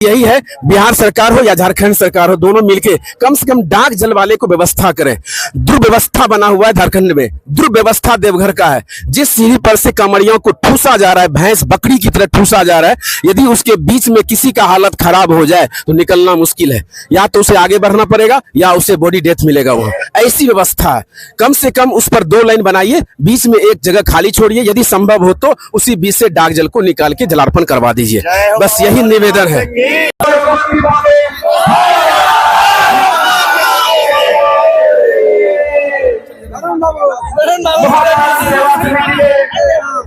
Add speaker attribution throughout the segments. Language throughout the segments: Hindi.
Speaker 1: यही है, बिहार सरकार हो या झारखंड सरकार हो, दोनों मिलके कम से कम डाक जल वाले को व्यवस्था करें। दुर्व्यवस्था बना हुआ है झारखंड में, दुर्व्यवस्था देवघर का है। जिस सीढ़ी पर से कांवड़ियों को ठूसा जा रहा है, भैंस बकरी की तरह ठूसा जा रहा है, यदि उसके बीच में किसी का हालत खराब हो जाए तो निकलना मुश्किल है। या तो उसे आगे बढ़ना पड़ेगा या उसे बॉडी डेथ मिलेगा। वहां ऐसी व्यवस्था है। कम से कम उस पर 2 लाइन बनाइए, बीच में एक जगह खाली छोड़िए, यदि संभव हो तो उसी बीच से डाक जल को निकाल के जलार्पण करवा दीजिए। बस यही निवेदन है।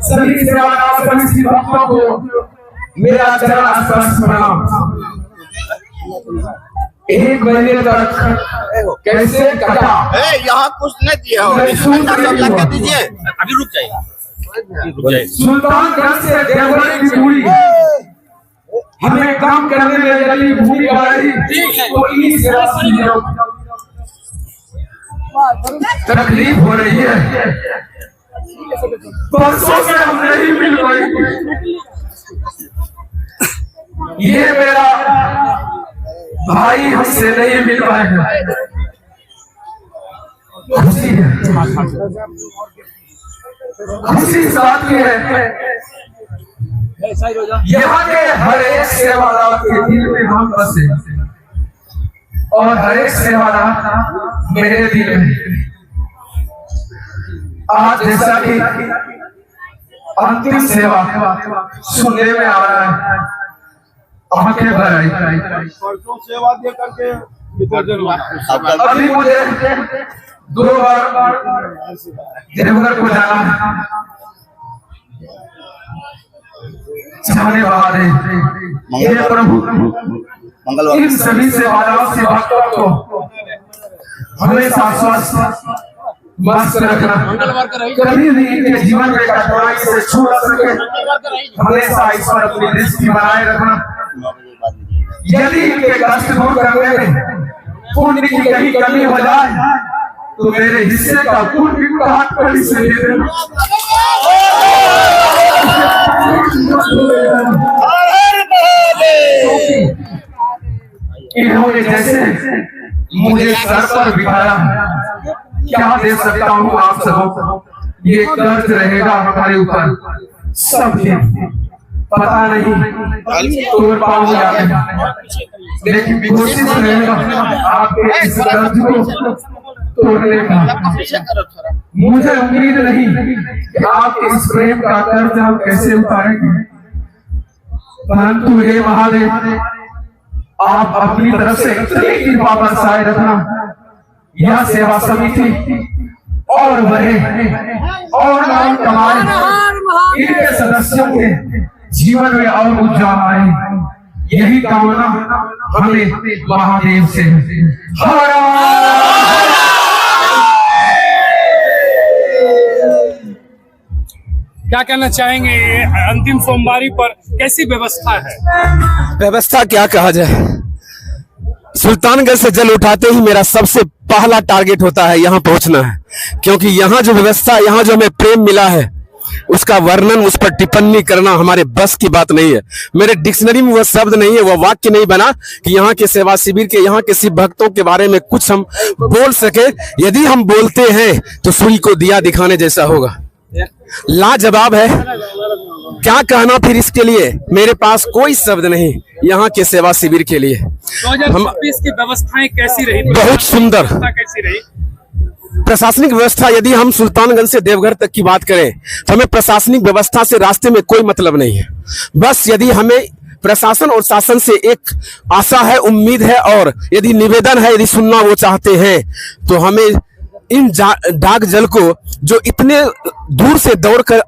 Speaker 2: सभी सेवादार सभी भक्तों को मेरा चरण स्पर्श प्रणाम। 1 महीने तक कैसे कटा
Speaker 3: यहाँ कुछ नहीं दिया हो, दीजिए अभी रुक जाइए।
Speaker 2: सुल्तानगंज से देवघर की दूरी हमें काम करने में यदि भूमि बढ़ी तो इन्हीं सेवा तकलीफ हो रही है। परसों से हम नहीं मिल पाए। ये मेरा भाई हमसे नहीं मिल पाएगा। खुशी साथ की है, यहाँ के हर एक सेवादार के दिल में हम बसे और हर एक सेवादार मेरे दिल में। आज जैसा कि अंतिम सेवा सुनने में आ रहा है, आंखें भर आई।
Speaker 3: सेवा दे करके
Speaker 2: अभी मुझे 2 बार देवघर को जाना है। जाने वाले ये प्रभु इन सभी सेवादारों से भक्तों को हमेशा स्वस्थ मस्त रखना, कभी भी इनके जीवन में कठिनाई से छू न सके, हमेशा इस पर अपनी दृष्टि बनाए रखना। यदि इनके कष्ट दूर करने में पुण्य की कहीं कमी हो जाए तो मेरे हिस्से का पुण्य भी हाथ पर ही से दे देना। इन्होंने जैसे मुझे सर पर बिठाया, क्या दे सकता हूँ आप सबको। ये कर्ज रहेगा हमारे ऊपर सब, पता नहीं तोड़ पाऊंगा, लेकिन कोशिश रहेगा आपके इस कर्ज को तोड़ने का। मुझे उम्मीद नहीं कि आपके इस प्रेम का कर्ज हम कैसे उतारेंगे, परंतु हे महादेव आप अपनी तरफ से इतनी कृपा बरसाए रखना। यह सेवा समिति और बढ़े और नाम कमाए, इनके सदस्यों के जीवन में और उज्ज्वल आए, यही कामना हमें महादेव से।
Speaker 4: क्या कहना चाहेंगे, अंतिम सोमवारी पर कैसी व्यवस्था है?
Speaker 1: व्यवस्था क्या कहा जाए, सुल्तानगंज से जल उठाते ही मेरा सबसे पहला टारगेट होता है यहाँ पहुंचना है, क्योंकि यहाँ जो व्यवस्था, यहाँ जो हमें प्रेम मिला है उसका वर्णन, उस पर टिप्पणी करना हमारे बस की बात नहीं है। मेरे डिक्शनरी में वह शब्द नहीं है, वह वाक्य नहीं बना कि यहाँ के सेवा शिविर के, यहाँ के शिव भक्तों के बारे में कुछ हम बोल सके। यदि हम बोलते हैं तो सूर्य को दिया दिखाने जैसा होगा। लाजवाब है, क्या कहना फिर इसके लिए, मेरे पास कोई शब्द नहीं यहाँ के सेवा शिविर के लिए।
Speaker 4: 2026 की व्यवस्थाएं कैसी रही?
Speaker 1: बहुत सुंदर
Speaker 4: कैसी रही
Speaker 1: प्रशासनिक व्यवस्था। यदि हम सुल्तानगंज से देवघर तक की बात करें तो हमें प्रशासनिक व्यवस्था से रास्ते में कोई मतलब नहीं है। बस यदि हमें प्रशासन और शासन से एक आशा है, उम्मीद है और यदि निवेदन है, यदि सुनना वो चाहते हैं तो हमें इन डाक जल को जो इतने दूर से दौड़ कर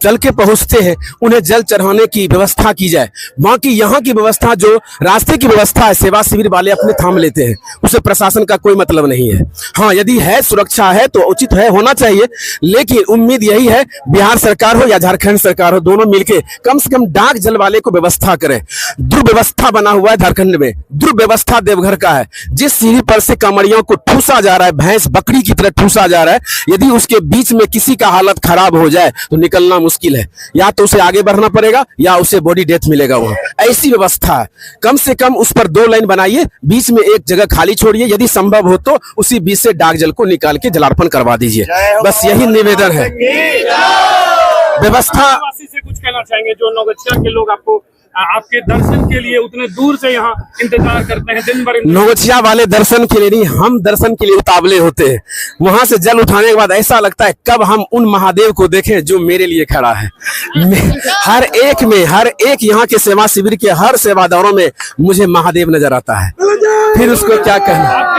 Speaker 1: चल के पहुंचते हैं उन्हें जल चढ़ाने की व्यवस्था की जाए। बाकी यहाँ की व्यवस्था, जो रास्ते की व्यवस्था है, सेवा शिविर वाले अपने थाम लेते हैं, उसे प्रशासन का कोई मतलब नहीं है। हाँ, यदि है सुरक्षा है तो उचित है, होना चाहिए, लेकिन उम्मीद यही है, बिहार सरकार हो या झारखंड सरकार हो, दोनों मिलके कम से कम डाक जल वाले को व्यवस्था करें। दुर्व्यवस्था बना हुआ है झारखंड में, दुर्व्यवस्था देवघर का है। जिस सीढ़ी पर से कांवड़ियों को ठूसा जा रहा है, भैंस बकरी की तरह ठूसा जा रहा है, यदि उसके बीच में किसी का हालत खराब हो जाए तो निकलना मुश्किल है, या तो उसे आगे बढ़ना पड़ेगा या उसे बॉडी डेथ मिलेगा। वहां ऐसी व्यवस्था है। कम से कम उस पर 2 लाइन बनाइए, बीच में एक जगह खाली छोड़िए, यदि संभव हो तो उसी बीच से डाक जल को निकाल के जलार्पण करवा दीजिए। बस यही निवेदन है। व्यवस्था
Speaker 4: वासी से कुछ कहना चाहेंगे जो नौगछिया के लोग आपको आपके दर्शन के लिए उतने दूर से यहाँ इंतजार करते हैं, दिन भर
Speaker 1: नौगछिया वाले दर्शन के लिए नहीं, हम दर्शन के लिए उतावले होते हैं। वहां से जल उठाने के बाद ऐसा लगता है कब हम उन महादेव को देखें जो मेरे लिए खड़ा है। हर एक यहाँ के सेवा शिविर के हर सेवादारों में मुझे महादेव नजर आता है, फिर उसको क्या कहना।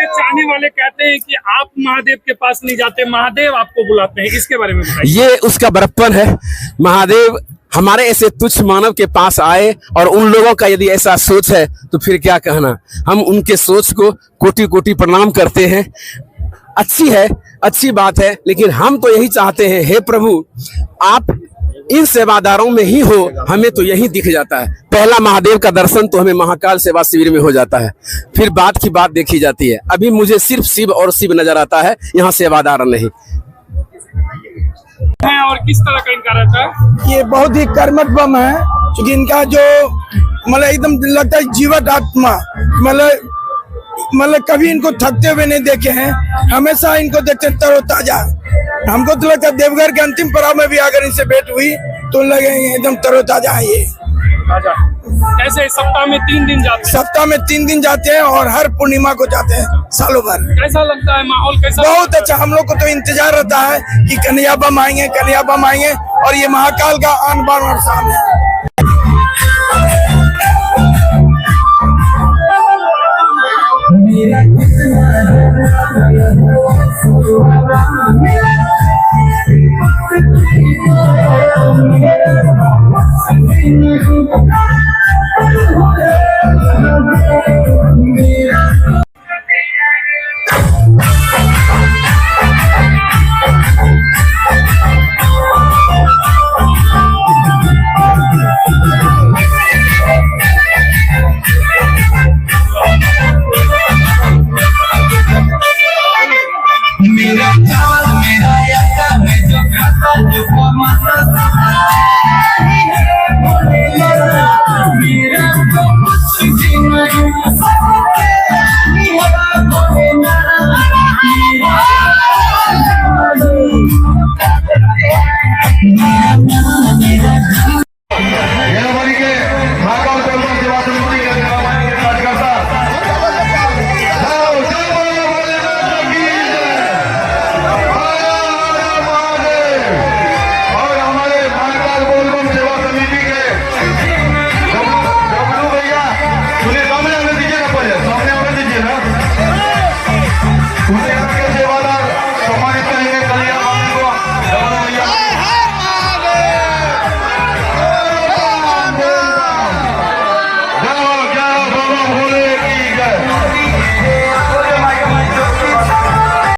Speaker 4: चाहने वाले कहते हैं कि आप महादेव के पास नहीं जाते, महादेव आपको बुलाते हैं, इसके बारे में बताइए।
Speaker 1: ये उसका बड़प्पन है। महादेव हमारे ऐसे तुच्छ मानव के पास आए, और उन लोगों का यदि ऐसा सोच है तो फिर क्या कहना। हम उनके सोच को कोटि कोटि प्रणाम करते हैं। अच्छी है, अच्छी बात है, लेकिन हम तो यही चाहते हैं, हे प्रभु आप इन सेवादारों में ही हो, हमें तो यही दिख जाता है। पहला महादेव का दर्शन तो हमें महाकाल सेवा शिविर में हो जाता है, फिर बात की बात देखी जाती है। अभी मुझे सिर्फ शिव और शिव नजर आता है, यहाँ सेवादार नहीं
Speaker 4: है। और किस तरह का इनका रहता है?
Speaker 5: ये बहुत ही कर्मठ बम है, क्योंकि इनका जो मतलब एकदम लगता है जीवत आत्मा, मतलब कभी इनको थकते हुए नहीं देखे हैं, हमेशा इनको देखते तरोताजा। हमको तो लगता है देवघर के अंतिम पड़ाव में भी अगर इनसे भेंट हुई तो लगेंगे एकदम तरोताजा है ये।
Speaker 4: कैसे सप्ताह में 3 दिन जाते हैं?
Speaker 5: सप्ताह में 3 दिन जाते हैं और हर पूर्णिमा को जाते हैं सालों भर।
Speaker 4: कैसा लगता है माहौल? कैसा?
Speaker 5: बहुत अच्छा। हम लोग को तो इंतजार रहता है कि कन्हैया बम आएंगे, कन्हैया बम आएंगे, और ये महाकाल का आन बान और शान है।